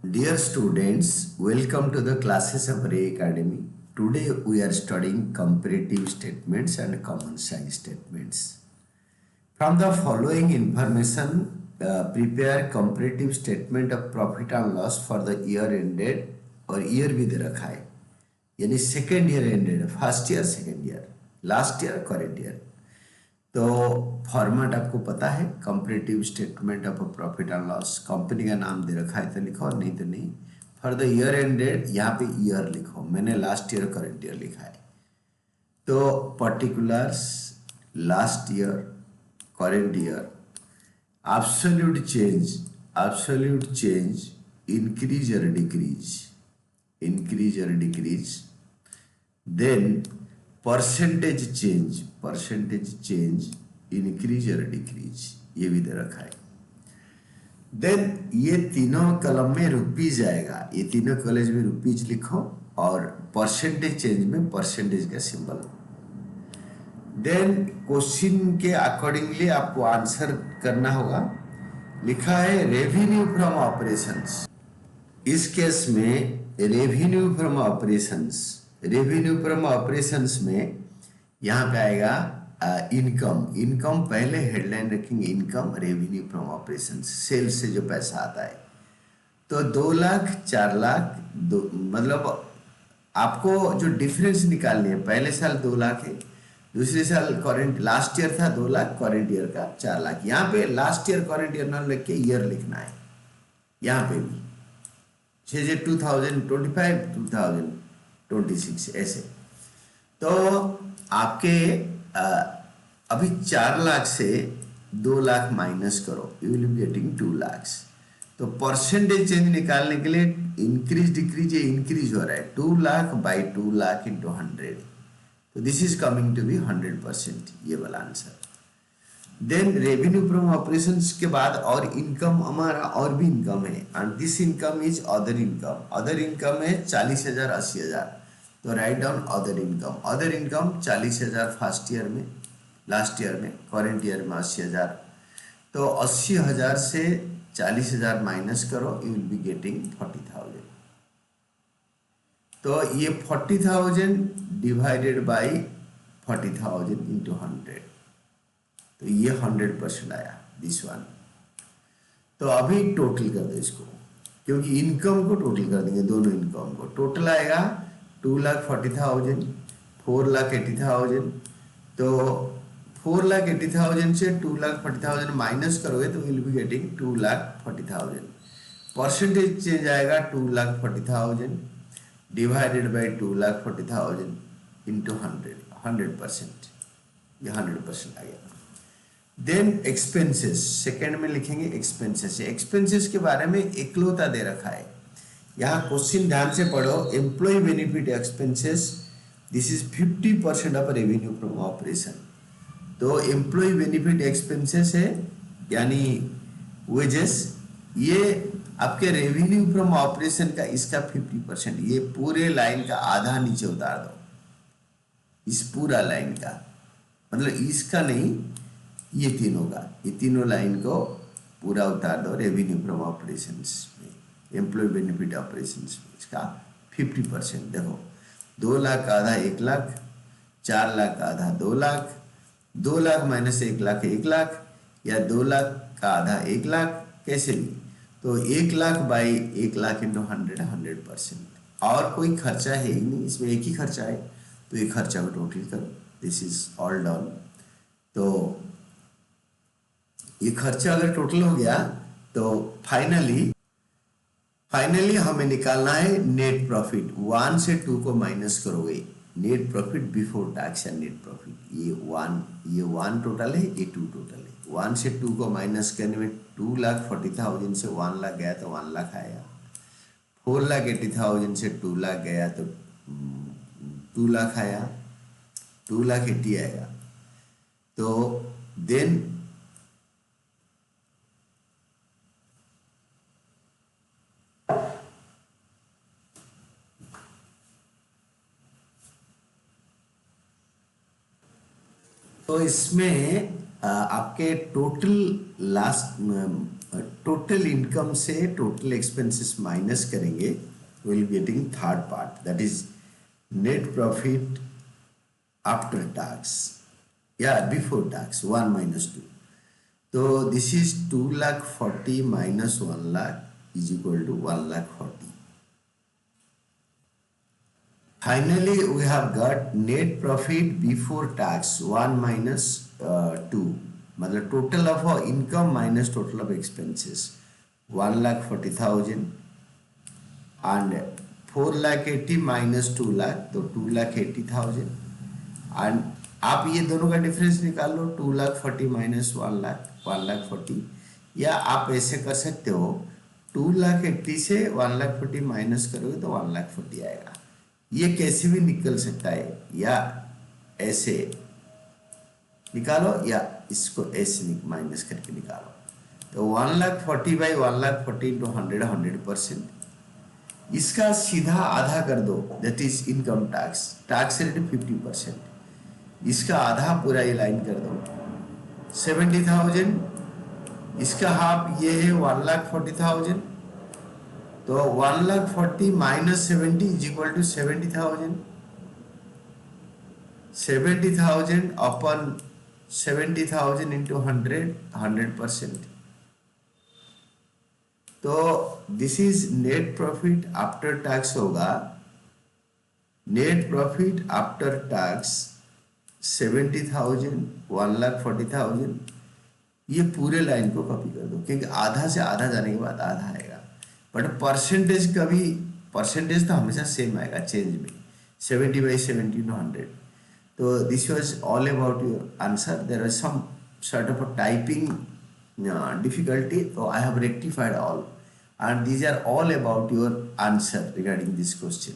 Dear students, welcome to the classes of Ray Academy. Today we are studying comparative statements and common size statements. From the following information, prepare comparative statement of profit and loss for the year ended और year भी दे रखा है, यानी second year ended, first year, second year, last year, current year. तो format आपको पता है, comparative statement of profit and loss. Company का नाम दे रखा है तो लिखो, नहीं तो नहीं। फॉर द ईयर एंडेड यहाँ पे ईयर लिखो, मैंने लास्ट ईयर करेंट ईयर लिखा है। तो particulars, last year, current year, absolute change, increase और decrease, then percentage change, increase और डिक्रीज, ये भी दे रखा है। देन ये तीनों कॉलम में रुपीज आएगा, ये तीनों कॉलेज में रुपीज लिखो और परसेंटेज चेंज में परसेंटेज का सिंबल। देन क्वेश्चन के अकॉर्डिंगली आपको आंसर करना होगा। लिखा है रेवेन्यू फ्रॉम ऑपरेशंस। इस केस में रेवेन्यू फ्रॉम ऑपरेशंस में यहाँ पे आएगा इनकम पहले हेडलाइन रखेंगे, income revenue from operations, sales से जो पैसा आता है। तो 2 लाख 4 लाख मतलब आपको जो डिफरेंस निकालनी है, पहले साल 2 लाख है, दूसरे साल करेंट लास्ट ईयर था 2 लाख, करेंट ईयर का 4 लाख। यहाँ पे लास्ट ईयर करेंट ईयर ना लिख के ईयर लिखना है। यहाँ पे भी 2025 2026 ऐसे। तो आपके अभी 4 लाख से 2 लाख माइनस करो, you will be getting 2 lakh. तो परसेंटेज चेंज निकालने के लिए इंक्रीज डिक्रीज, ये इंक्रीज हो रहा है, 2 लाख बाई 2 लाख इंटू 100। तो this is coming to be 100%, ये वाला answer. Then revenue from operations के बाद और इनकम, हमारा और भी इनकम है, and this income is other income है 40,000 80,000। तो write down other income 40,000 first year में, लास्ट ईयर में, करेंट ईयर में 80,000। तो 80,000 से 40,000 माइनस करो, यू विल बी गेटिंग 40,000। तो ये 40,000 डिवाइडेड बाई 40,000 इंटू 100, तो ये 100% आया, दिस वन। तो अभी टोटल कर दो इसको, क्योंकि इनकम को टोटल कर देंगे, दोनों इनकम को। टोटल आएगा 2,40,000, 4,80,000। तो 4,80,000 से 2,40,000 माइनस करोगे तो will be getting 2,40,000। Percentage change आएगा 2,40,000 डिवाइडेड बाई 2,40,000 इंटू 100%, ये 100% आ गया। देन एक्सपेंसेस, सेकेंड में लिखेंगे एक्सपेंसेस। एक्सपेंसेस के बारे में इकलौता दे रखा है। यहाँ क्वेश्चन ध्यान से पढ़ो, employee benefit expenses, this is 50% of revenue from operation. तो एम्प्लॉय बेनिफिट एक्सपेंसेस है, यानी वेजेस, ये आपके रेवेन्यू फ्रॉम ऑपरेशन का इसका 50%। ये पूरे लाइन का आधा नीचे उतार दो, इस पूरा लाइन का, मतलब इसका नहीं, ये तीनों लाइन को पूरा उतार दो रेवेन्यू फ्रॉम ऑपरेशंस में, एम्प्लॉय बेनिफिट ऑपरेशंस में इसका 50%। देखो 2 लाख का आधा 1 लाख, 4 लाख का आधा 2 लाख, 2 लाख माइनस 1 लाख 1 लाख, या 2 लाख का आधा 1 लाख, कैसे भी। तो 1 लाख बाई 1 लाख इंटू 100%। और कोई खर्चा है ही नहीं, इसमें एक ही खर्चा है, तो ये खर्चा को टोटल करो, दिस इज ऑल डन। तो ये खर्चा अगर टोटल हो गया तो फाइनली हमें निकालना है नेट प्रॉफिट। 1 से 2 को माइनस करोगे, net profit before tax and net profit, ये 1 टोटल है, ये 2 टोटल है। 1 से 2 को माइनस करने में 2,40,000 से 1 लाख गया तो 1 लाख आया, 4,80,000 से 2 लाख गया तो 2 लाख आया, 2,80,000 आएगा। तो देन तो इसमें आपके टोटल लास्ट टोटल इनकम से टोटल एक्सपेंसेस माइनस करेंगे, will getting third part, that is net profit after tax या बिफोर टैक्स 1 - 2. तो this is 2,40,000 minus 1,00,000 is equal to 1,40,000. Finally, we have got net profit before tax 1 minus 2. मतलब total of our income minus total of expenses 1,40,000 and 4,80,000 minus 2,00,000 तो 2,80,000 and आप ये दोनों का difference निकाल लो 2,40,000 minus 1,00,000 1,40,000 या आप ऐसे कर सकते हो 2,80,000 से 1,40,000 माइनस करोगे तो 1,40,000 आएगा। ये कैसे भी निकल सकता है, या ऐसे निकालो या इसको ऐसे माइनस करके निकालो। तो 1,40,000 by 1,40,000 into 100 100%। इसका सीधा आधा कर दो, that is income tax, tax rate 50%। इसका आधा पूरा ये लाइन कर दो 70,000, इसका हाफ ये है 1,40,000। तो 1,40,000 minus 70 is equal to 70,000. 70,000 upon 70,000 into 100, 100%. तो this is net profit after tax होगा, नेट प्रॉफिट आफ्टर टैक्स 70,000 1,40,000। ये पूरे लाइन को कॉपी कर दो क्योंकि आधा से आधा जाने के बाद आधा आएगा, बट परसेंटेज कभी, परसेंटेज तो हमेशा सेम आएगा चेंज में 70 by 70 to 100। तो this was all about your answer, there was some sort of a typing difficulty, so I have rectified all, and these are all about your answer regarding this question.